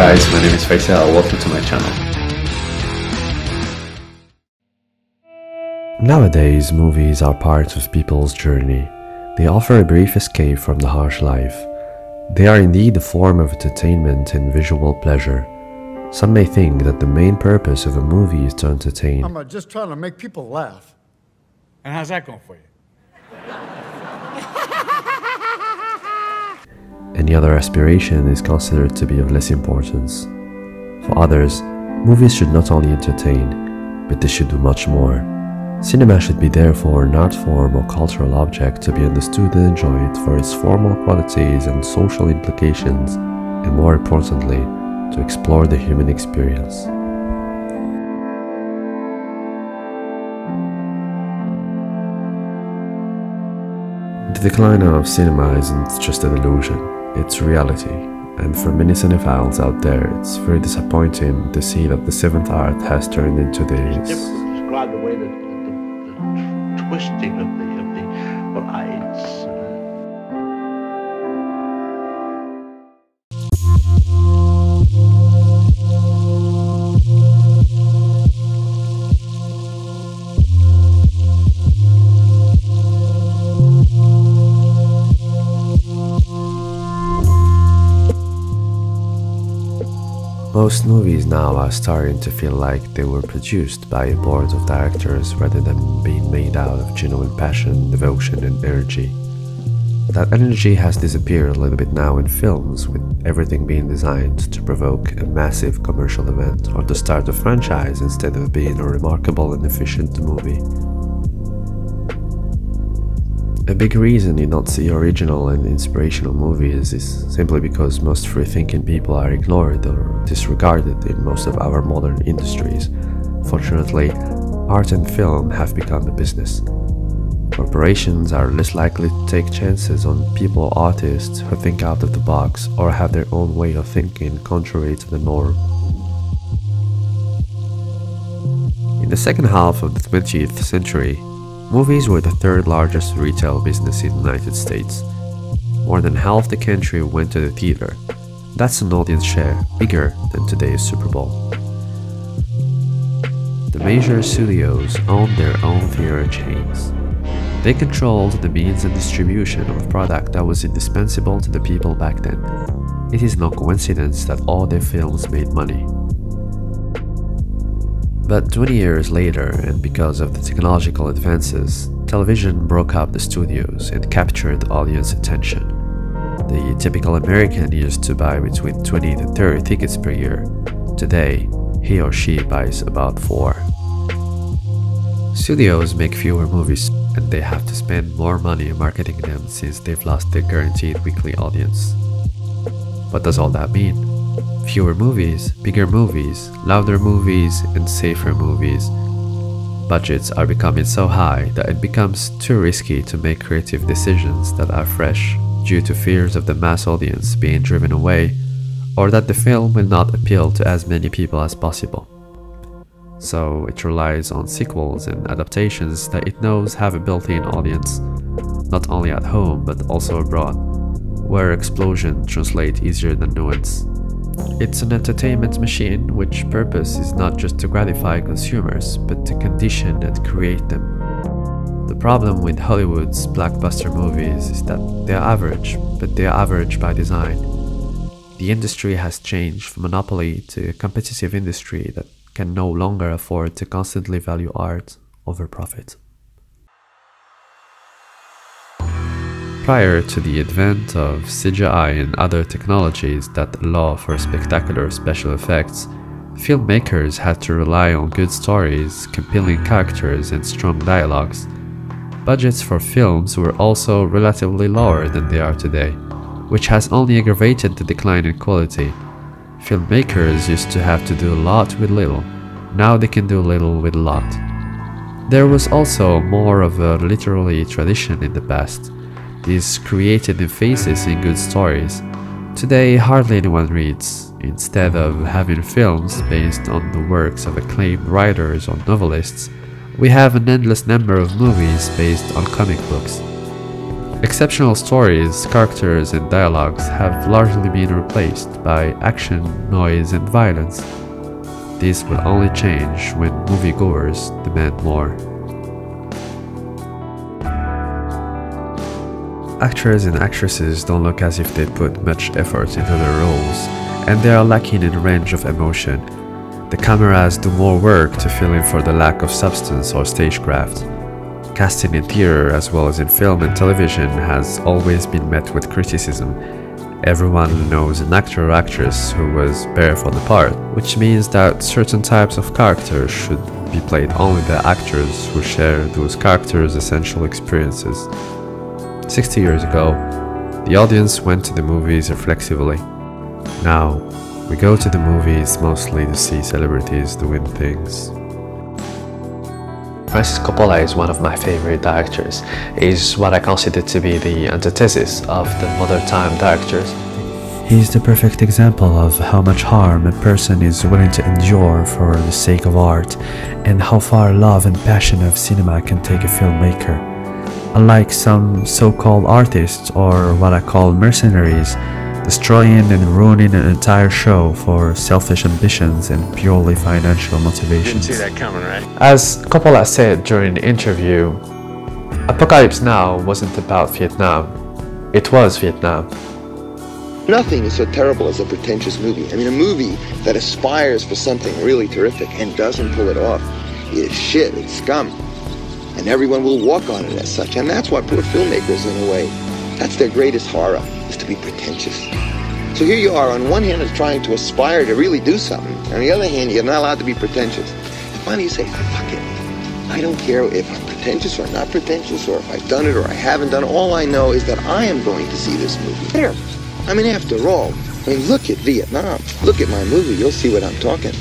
guys, my name is Faisal, welcome to my channel. Nowadays, movies are part of people's journey. They offer a brief escape from the harsh life. They are indeed a form of entertainment and visual pleasure. Some may think that the main purpose of a movie is to entertain. I'm just trying to make people laugh. And how's that going for you? Any other aspiration is considered to be of less importance. For others, movies should not only entertain, but they should do much more. Cinema should be therefore an art form or cultural object to be understood and enjoyed for its formal qualities and social implications, and more importantly, to explore the human experience. The decline of cinema isn't just an illusion, it's reality, and for many cinephiles out there, it's very disappointing to see that the seventh art has turned into this. It's difficult to describe the way that the twisting of the lights. Most movies now are starting to feel like they were produced by a board of directors rather than being made out of genuine passion, devotion and energy. That energy has disappeared a little bit now in films, with everything being designed to provoke a massive commercial event or to start a franchise instead of being a remarkable and efficient movie. A big reason you don't see original and inspirational movies is simply because most free-thinking people are ignored or disregarded in most of our modern industries. Fortunately, art and film have become a business. Corporations are less likely to take chances on people or artists who think out of the box or have their own way of thinking contrary to the norm. In the second half of the 20th century, movies were the third largest retail business in the United States. More than half the country went to the theater. That's an audience share bigger than today's Super Bowl. The major studios owned their own theater chains. They controlled the means and distribution of a product that was indispensable to the people back then. It is no coincidence that all their films made money. But 20 years later, and because of the technological advances, television broke up the studios and captured audience attention. The typical American used to buy between 20 to 30 tickets per year. Today, he or she buys about 4. Studios make fewer movies, and they have to spend more money marketing them since they've lost their guaranteed weekly audience. What does all that mean? Fewer movies, bigger movies, louder movies, and safer movies. Budgets are becoming so high that it becomes too risky to make creative decisions that are fresh due to fears of the mass audience being driven away, or that the film will not appeal to as many people as possible. So it relies on sequels and adaptations that it knows have a built-in audience, not only at home but also abroad, where explosions translate easier than nuance. It's an entertainment machine which purpose is not just to gratify consumers, but to condition and create them. The problem with Hollywood's blockbuster movies is that they are average, but they are average by design. The industry has changed from monopoly to a competitive industry that can no longer afford to constantly value art over profit. Prior to the advent of CGI and other technologies that allow for spectacular special effects, filmmakers had to rely on good stories, compelling characters, and strong dialogues. Budgets for films were also relatively lower than they are today, which has only aggravated the decline in quality. Filmmakers used to have to do a lot with little. Now they can do little with a lot. There was also more of a literary tradition in the past. These created emphasis in good stories. Today, hardly anyone reads. Instead of having films based on the works of acclaimed writers or novelists, we have an endless number of movies based on comic books. Exceptional stories, characters, and dialogues have largely been replaced by action, noise, and violence. This will only change when moviegoers demand more. Actors and actresses don't look as if they put much effort into their roles, and they are lacking in range of emotion. The cameras do more work to fill in for the lack of substance or stagecraft. Casting in theater as well as in film and television has always been met with criticism. Everyone knows an actor or actress who was bare for the part, which means that certain types of characters should be played only by actors who share those characters' essential experiences. 60 years ago, the audience went to the movies reflexively. Now, we go to the movies mostly to see celebrities doing things. Francis Coppola is one of my favorite directors. He is what I consider to be the antithesis of the modern time directors. He is the perfect example of how much harm a person is willing to endure for the sake of art, and how far love and passion of cinema can take a filmmaker. Unlike some so-called artists, or what I call mercenaries, destroying and ruining an entire show for selfish ambitions and purely financial motivations. Didn't see that coming, right? As Coppola said during the interview, Apocalypse Now wasn't about Vietnam. It was Vietnam. Nothing is so terrible as a pretentious movie. I mean, a movie that aspires for something really terrific and doesn't pull it off is shit, it's scum. And everyone will walk on it as such. And that's what poor filmmakers, in a way, that's their greatest horror, is to be pretentious. So here you are, on one hand, it's trying to aspire to really do something. On the other hand, you're not allowed to be pretentious. And finally you say, fuck it. I don't care if I'm pretentious or not pretentious, or if I've done it or I haven't done it. All I know is that I am going to see this movie. There. I mean, after all, look at Vietnam. Look at my movie. You'll see what I'm talking.